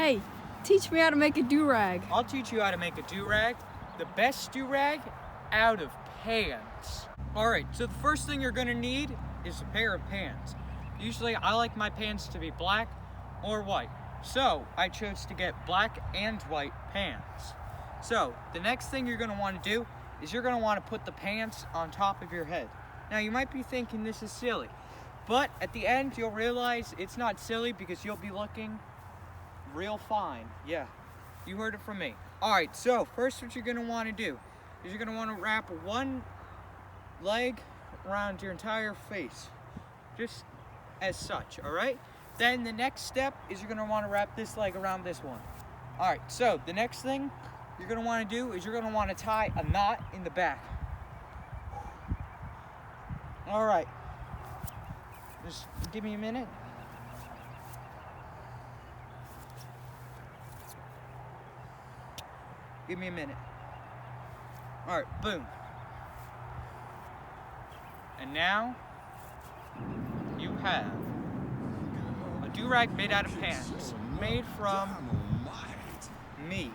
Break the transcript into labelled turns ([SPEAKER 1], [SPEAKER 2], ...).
[SPEAKER 1] Hey, teach me how to make a durag.
[SPEAKER 2] I'll teach you how to make a durag. The best durag out of pants. Alright, so the first thing you're gonna need is a pair of pants. Usually I like my pants to be black or white. So I chose to get black and white pants. So the next thing you're gonna wanna do is you're gonna wanna put the pants on top of your head. Now you might be thinking this is silly, but at the end you'll realize it's not silly because you'll be looking real fine. Yeah, you heard it from me. Alright, so first what you're gonna wanna do is you're gonna wanna wrap one leg around your entire face, just as such, alright? Then the next step is you're gonna wanna wrap this leg around this one. Alright, so the next thing you're gonna wanna do is you're gonna wanna tie a knot in the back. Alright, just give me a minute. Give me a minute. Alright, boom. And now, you have a durag made out of pants, made from me.